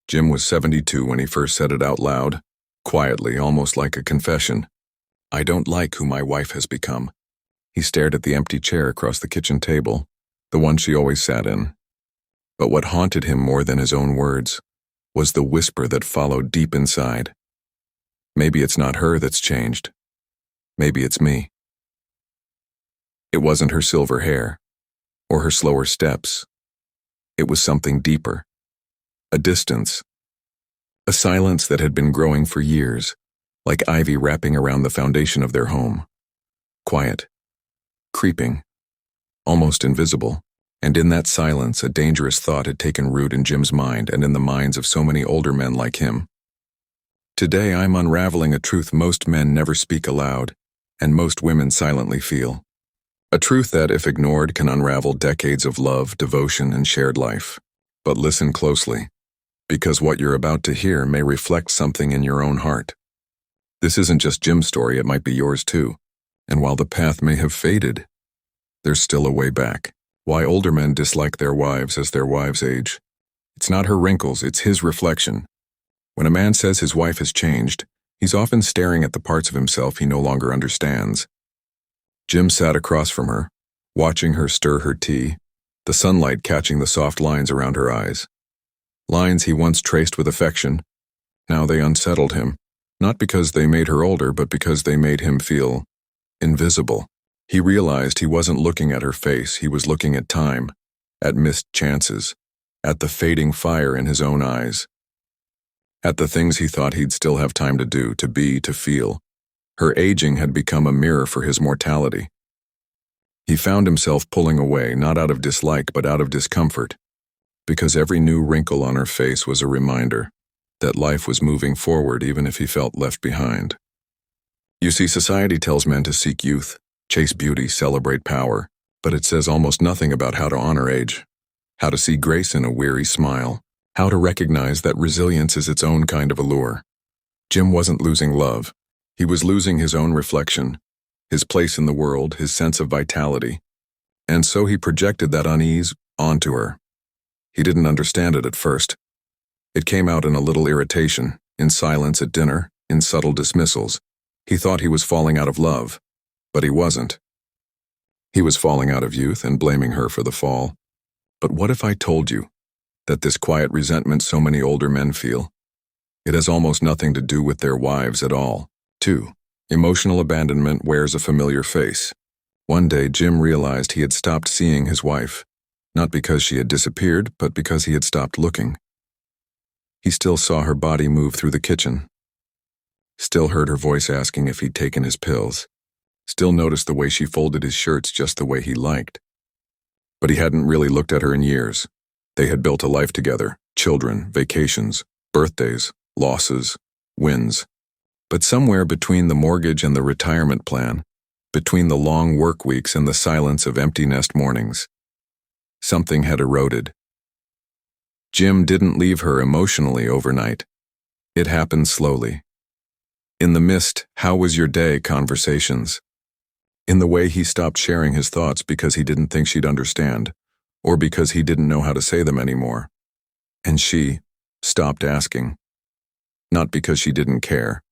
Jim was 72 when he first said it out loud, quietly, almost like a confession. "I don't like who my wife has become." He stared at the empty chair across the kitchen table, the one she always sat in. But what haunted him more than his own words was the whisper that followed deep inside. Maybe it's not her that's changed. Maybe it's me. It wasn't her silver hair, or her slower steps. It was something deeper. A distance. A silence that had been growing for years, like ivy wrapping around the foundation of their home. Quiet. Creeping. Almost invisible. And in that silence, a dangerous thought had taken root in Jim's mind and in the minds of so many older men like him. Today I'm unraveling a truth most men never speak aloud, and most women silently feel. A truth that, if ignored, can unravel decades of love, devotion, and shared life. But listen closely, because what you're about to hear may reflect something in your own heart. This isn't just Jim's story, it might be yours too. And while the path may have faded, there's still a way back. Why older men dislike their wives as their wives age. It's not her wrinkles, it's his reflection. When a man says his wife has changed, he's often staring at the parts of himself he no longer understands. Jim sat across from her, watching her stir her tea, the sunlight catching the soft lines around her eyes. Lines he once traced with affection. Now they unsettled him, not because they made her older, but because they made him feel invisible. He realized he wasn't looking at her face, he was looking at time, at missed chances, at the fading fire in his own eyes, at the things he thought he'd still have time to do, to be, to feel. Her aging had become a mirror for his mortality. He found himself pulling away, not out of dislike, but out of discomfort, because every new wrinkle on her face was a reminder that life was moving forward even if he felt left behind. You see, society tells men to seek youth, chase beauty, celebrate power, but it says almost nothing about how to honor age, how to see grace in a weary smile, how to recognize that resilience is its own kind of allure. Jim wasn't losing love. He was losing his own reflection, his place in the world, his sense of vitality. And so he projected that unease onto her. He didn't understand it at first. It came out in a little irritation, in silence at dinner, in subtle dismissals. He thought he was falling out of love. But he wasn't. He was falling out of youth and blaming her for the fall. But what if I told you that this quiet resentment so many older men feel, it has almost nothing to do with their wives at all? 2. Emotional abandonment wears a familiar face. One day, Jim realized he had stopped seeing his wife, not because she had disappeared, but because he had stopped looking. He still saw her body move through the kitchen, still heard her voice asking if he'd taken his pills, still noticed the way she folded his shirts just the way he liked. But he hadn't really looked at her in years. They had built a life together, children, vacations, birthdays, losses, wins. But somewhere between the mortgage and the retirement plan, between the long work weeks and the silence of empty nest mornings, something had eroded. Jim didn't leave her emotionally overnight. It happened slowly. In the missed "how was your day" conversations. In the way he stopped sharing his thoughts because he didn't think she'd understand, or because he didn't know how to say them anymore. And she stopped asking. Not because she didn't care,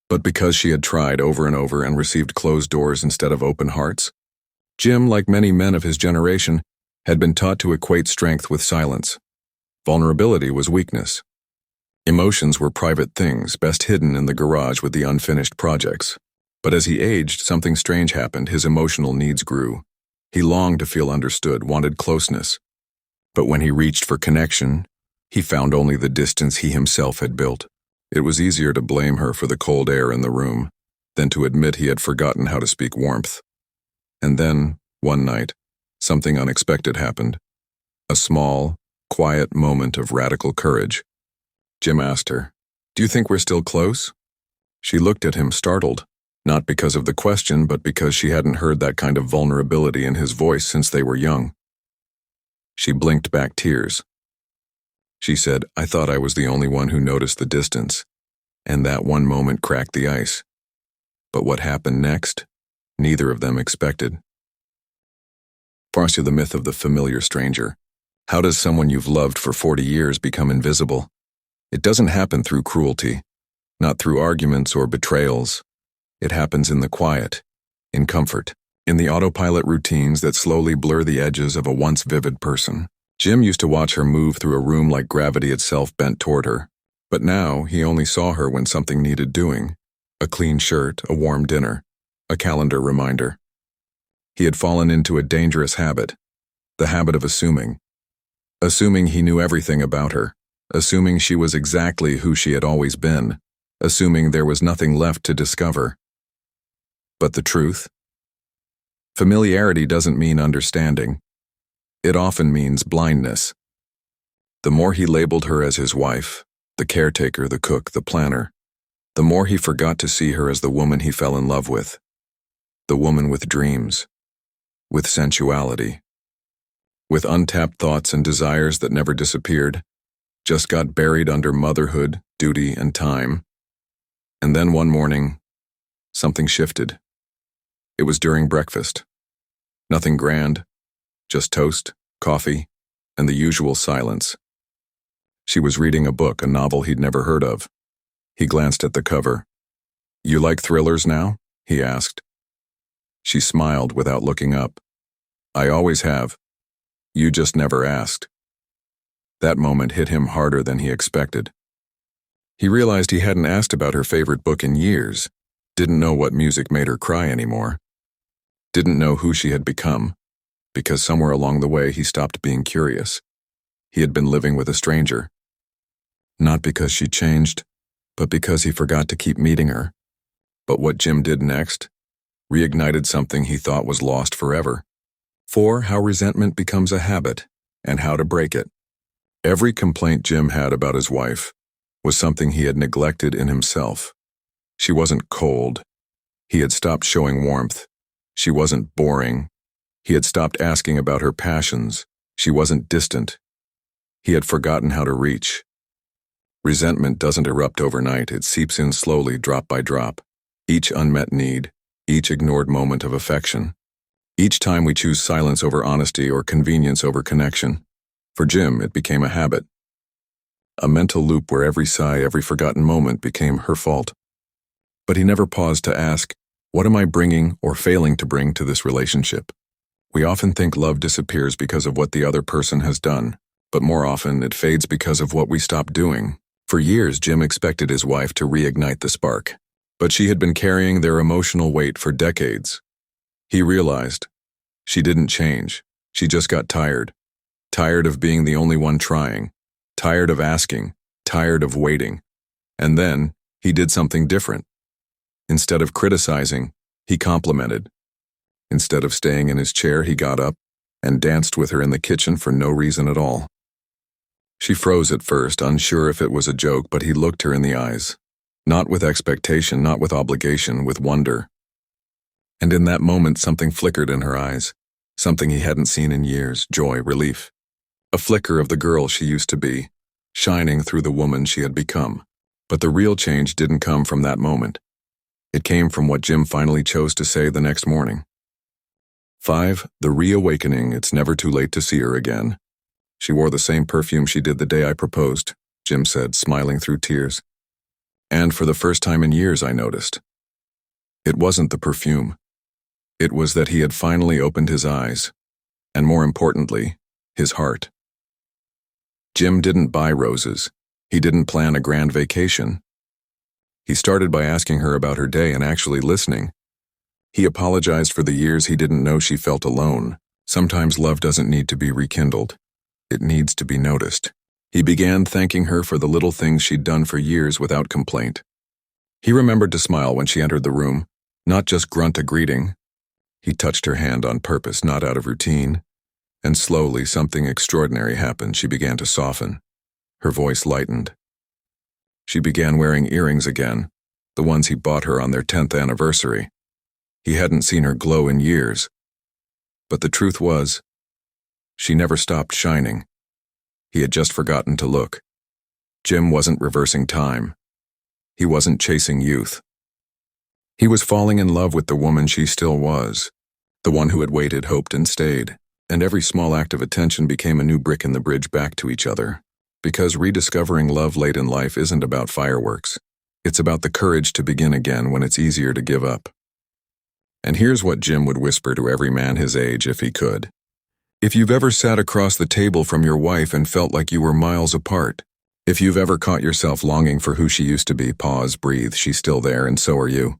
but because she had tried over and over and received closed doors instead of open hearts. Jim, like many men of his generation, had been taught to equate strength with silence. Vulnerability was weakness. Emotions were private things, best hidden in the garage with the unfinished projects. But as he aged, something strange happened. His emotional needs grew. He longed to feel understood, wanted closeness. But when he reached for connection, he found only the distance he himself had built. It was easier to blame her for the cold air in the room than to admit he had forgotten how to speak warmth. And then, one night, something unexpected happened. A small, quiet moment of radical courage. Jim asked her, "Do you think we're still close?" She looked at him, startled. Not because of the question, but because she hadn't heard that kind of vulnerability in his voice since they were young. She blinked back tears. She said, "I thought I was the only one who noticed the distance, and that one moment cracked the ice. But what happened next, neither of them expected." Farsi, the myth of the familiar stranger. How does someone you've loved for 40 years become invisible? It doesn't happen through cruelty, not through arguments or betrayals. It happens in the quiet, in comfort, in the autopilot routines that slowly blur the edges of a once vivid person. Jim used to watch her move through a room like gravity itself bent toward her, but now he only saw her when something needed doing. A clean shirt, a warm dinner, a calendar reminder. He had fallen into a dangerous habit, the habit of assuming. Assuming he knew everything about her, assuming she was exactly who she had always been, assuming there was nothing left to discover. But the truth? Familiarity doesn't mean understanding. It often means blindness. The more he labeled her as his wife, the caretaker, the cook, the planner, the more he forgot to see her as the woman he fell in love with. The woman with dreams, with sensuality, with untapped thoughts and desires that never disappeared, just got buried under motherhood, duty, and time. And then one morning, something shifted. It was during breakfast. Nothing grand, just toast, coffee, and the usual silence. She was reading a book, a novel he'd never heard of. He glanced at the cover. "You like thrillers now?" he asked. She smiled without looking up. "I always have. You just never asked." That moment hit him harder than he expected. He realized he hadn't asked about her favorite book in years, didn't know what music made her cry anymore, didn't know who she had become, because somewhere along the way he stopped being curious. He had been living with a stranger. Not because she changed, but because he forgot to keep meeting her. But what Jim did next reignited something he thought was lost forever. 4. How resentment becomes a habit, and how to break it. Every complaint Jim had about his wife was something he had neglected in himself. She wasn't cold. He had stopped showing warmth. She wasn't boring. He had stopped asking about her passions. She wasn't distant. He had forgotten how to reach. Resentment doesn't erupt overnight. It seeps in slowly, drop by drop. Each unmet need, each ignored moment of affection. Each time we choose silence over honesty or convenience over connection. For Jim, it became a habit. A mental loop where every sigh, every forgotten moment became her fault. But he never paused to ask, what am I bringing or failing to bring to this relationship? We often think love disappears because of what the other person has done, but more often it fades because of what we stop doing. For years, Jim expected his wife to reignite the spark, but she had been carrying their emotional weight for decades. He realized she didn't change. She just got tired. Tired of being the only one trying. Tired of asking. Tired of waiting. And then, he did something different. Instead of criticizing, he complimented. Instead of staying in his chair, he got up and danced with her in the kitchen for no reason at all. She froze at first, unsure if it was a joke, but he looked her in the eyes. Not with expectation, not with obligation, with wonder. And in that moment, something flickered in her eyes. Something he hadn't seen in years, joy, relief. A flicker of the girl she used to be, shining through the woman she had become. But the real change didn't come from that moment. It came from what Jim finally chose to say the next morning. 5. The reawakening. It's never too late to see her again. She wore the same perfume she did the day I proposed, Jim said, smiling through tears. And for the first time in years, I noticed. It wasn't the perfume. It was that he had finally opened his eyes, and more importantly, his heart. Jim didn't buy roses. He didn't plan a grand vacation. He started by asking her about her day and actually listening. He apologized for the years he didn't know she felt alone. Sometimes love doesn't need to be rekindled. It needs to be noticed. He began thanking her for the little things she'd done for years without complaint. He remembered to smile when she entered the room, not just grunt a greeting. He touched her hand on purpose, not out of routine. And slowly, something extraordinary happened. She began to soften. Her voice lightened. She began wearing earrings again, the ones he bought her on their 10th anniversary. He hadn't seen her glow in years. But the truth was, she never stopped shining. He had just forgotten to look. Jim wasn't reversing time. He wasn't chasing youth. He was falling in love with the woman she still was, the one who had waited, hoped, and stayed, and every small act of attention became a new brick in the bridge back to each other. Because rediscovering love late in life isn't about fireworks. It's about the courage to begin again when it's easier to give up. And here's what Jim would whisper to every man his age if he could. If you've ever sat across the table from your wife and felt like you were miles apart, if you've ever caught yourself longing for who she used to be, pause, breathe, she's still there and so are you.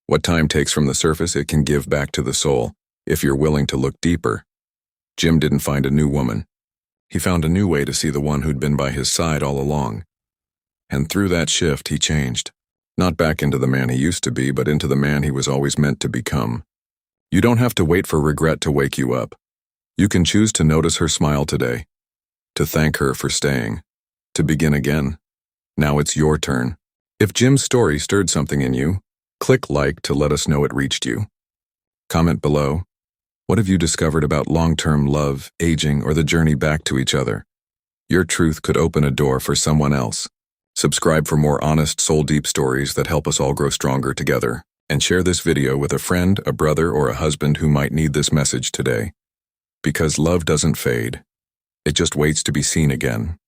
What time takes from the surface, it can give back to the soul, if you're willing to look deeper. Jim didn't find a new woman. He found a new way to see the one who'd been by his side all along. And through that shift, he changed. Not back into the man he used to be, but into the man he was always meant to become. You don't have to wait for regret to wake you up. You can choose to notice her smile today, to thank her for staying, to begin again. Now it's your turn. If Jim's story stirred something in you, click like to let us know it reached you. Comment below. What have you discovered about long-term love, aging, or the journey back to each other? Your truth could open a door for someone else. Subscribe for more honest, soul-deep stories that help us all grow stronger together. And share this video with a friend, a brother, or a husband who might need this message today. Because love doesn't fade. It just waits to be seen again.